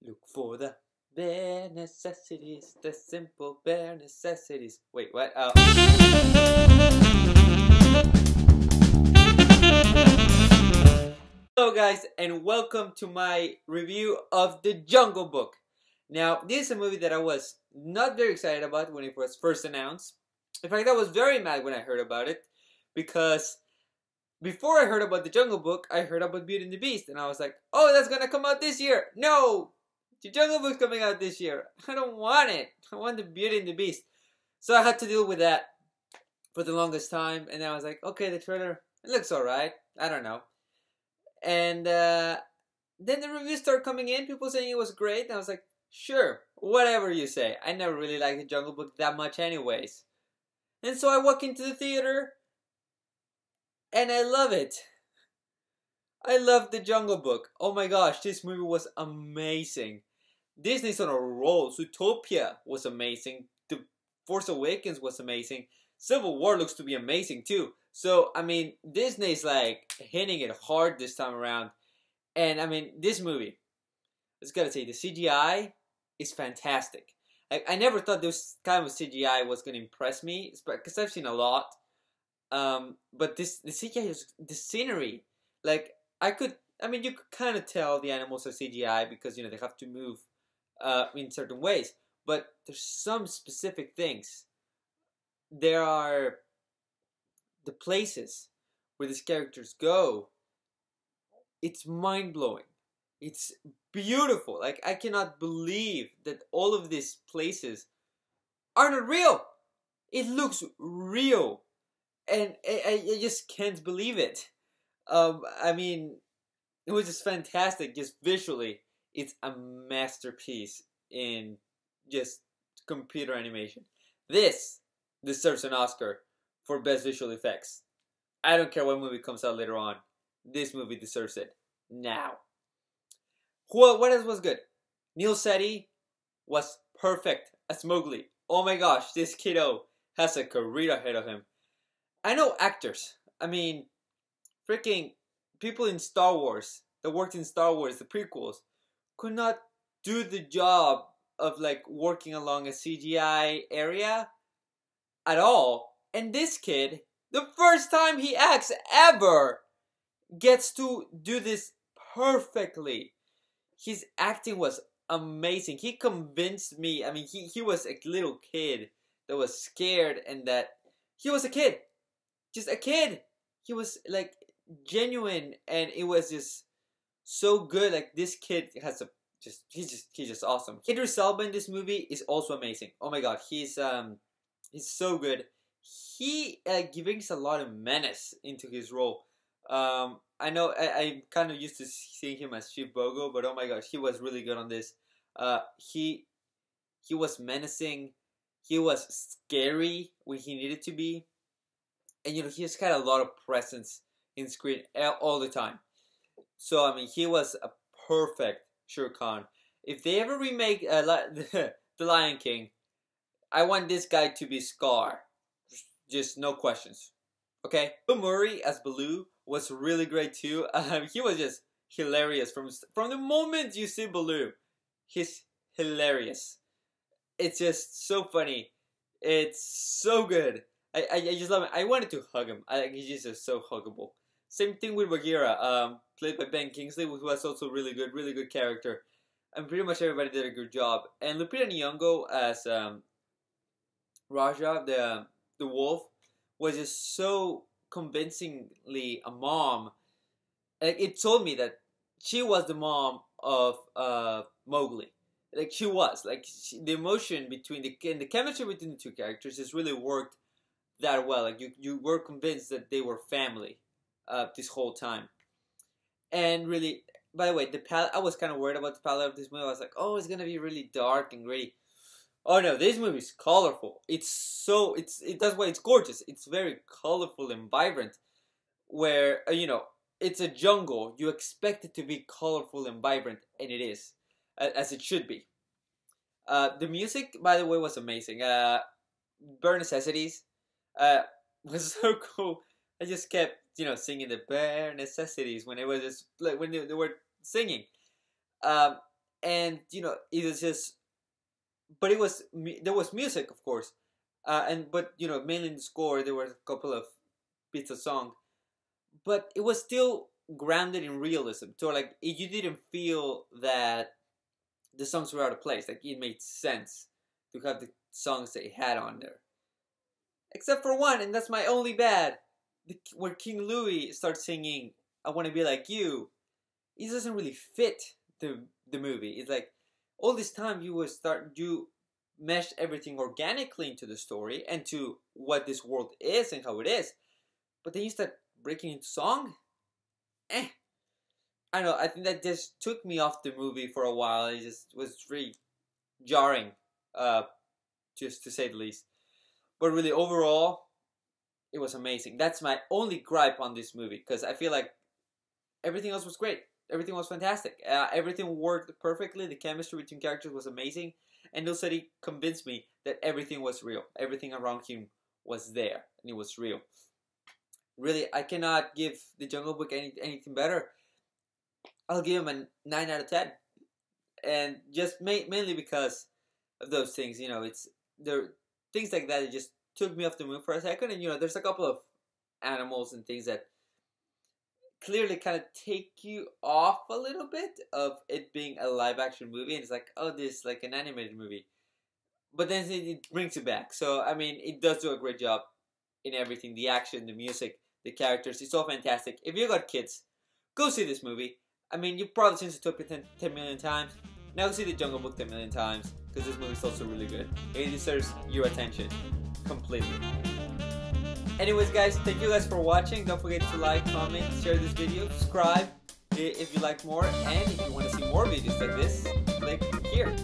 Look for the bare necessities, the simple bare necessities. Wait, what? Hello, guys, and welcome to my review of The Jungle Book. Now, this is a movie that I was not very excited about when it was first announced. In fact, I was very mad when I heard about it because before I heard about The Jungle Book, I heard about Beauty and the Beast, and I was like, oh, that's gonna come out this year. No! The Jungle Book's coming out this year. I don't want it. I want the Beauty and the Beast. So I had to deal with that for the longest time, and then I was like, okay, the trailer, it looks alright. I don't know. And then the reviews started coming in, people saying it was great, and I was like, sure, whatever you say. I never really liked The Jungle Book that much anyways. And so I walk into the theater, and I love it. I love The Jungle Book. Oh my gosh, this movie was amazing. Disney's on a roll. Zootopia was amazing. The Force Awakens was amazing. Civil War looks to be amazing too. So, I mean, Disney's like hitting it hard this time around. And I mean, this movie, I just gotta say, the CGI is fantastic. I never thought this kind of CGI was gonna impress me, because I've seen a lot. But the CGI is, the scenery, like, you could kind of tell the animals are CGI because, you know, they have to move in certain ways. But there's some specific things. There are the places where these characters go. It's mind-blowing. It's beautiful. Like, I cannot believe that all of these places are not real. It looks real. And I just can't believe it. I mean, it was just fantastic, just visually. It's a masterpiece in just computer animation. This deserves an Oscar for Best Visual Effects. I don't care what movie comes out later on. This movie deserves it. Now. What else was good? Neil Setti was perfect as Mowgli. Oh my gosh, this kiddo has a career ahead of him. I know actors. I mean, freaking people in Star Wars that worked in Star Wars, the prequels, could not do the job of like working along a CGI area at all. And this kid, the first time he acts ever, gets to do this perfectly. His acting was amazing. He convinced me. I mean, he was a little kid that was scared, and that he was a kid. Just a kid. He was like genuine, and it was just so good. Like, this kid has he's just awesome. Idris Elba in this movie is also amazing. Oh my god, he's so good. He brings a lot of menace into his role. I know I'm kind of used to seeing him as Chief Bogo, but oh my gosh, he was really good on this. He was menacing. He was scary when he needed to be. And, you know, he just had a lot of presence in screen all the time. So, I mean, he was a perfect Shere Khan. If they ever remake The Lion King, I want this guy to be Scar. Just no questions. Okay? Bill Murray as Baloo was really great too. He was just hilarious. From the moment you see Baloo, he's hilarious. It's just so funny. It's so good. I just love it. I wanted to hug him. He's just so huggable. Same thing with Bagheera, played by Ben Kingsley, who was also really good character. And pretty much everybody did a good job. And Lupita Nyong'o as Raja, the wolf, was just so convincingly a mom. It told me that she was the mom of Mowgli. Like, she was. Like, the emotion between the chemistry between the two characters just really worked that well. Like, you were convinced that they were family this whole time. And really, by the way, I was kind of worried about the palette of this movie. I was like, oh, it's gonna be really dark and gritty. Oh no, this movie is colorful. That's why it's gorgeous. It's very colorful and vibrant. Where you know, it's a jungle. You expect it to be colorful and vibrant, and it is, as it should be. The music, by the way, was amazing. Bare Necessities was so cool. I just kept, you know, singing the bare necessities when it was just like when they were singing. and it was just, but there was music, of course, but mainly in the score there were a couple of bits of song, but it was still grounded in realism. So like you didn't feel that the songs were out of place. Like it made sense to have the songs that it had on there, except for one, and that's my only bad. Where King Louis starts singing "I Want to Be Like You," it doesn't really fit the movie. It's like all this time you mesh everything organically into the story and to what this world is and how it is, but then you start breaking into song. I don't know. I think that just took me off the movie for a while. It just was really jarring, just to say the least. But really, overall, it was amazing. That's my only gripe on this movie, because I feel like everything else was great. Everything was fantastic. Everything worked perfectly. The chemistry between characters was amazing. And Nilsari convinced me that everything was real. Everything around him was there, and it was real. Really, I cannot give The Jungle Book anything better. I'll give him a 9 out of 10. And just mainly because of those things. There things like that. It just took me off the move for a second. And, there's a couple of animals and things that clearly kind of take you off a little bit of it being a live action movie, and it's like, oh, this is like an animated movie, but then it brings you back. So I mean, it does do a great job in everything: the action, the music, the characters. It's all fantastic. If you got kids, go see this movie. I mean, you've probably seen Zootopia 10 million times. Now go see The Jungle Book 10 million times, because this movie's also really good. It deserves your attention completely. Anyways, guys, thank you guys for watching. Don't forget to like, comment, share this video, subscribe if you like more, and if you want to see more videos like this, click here.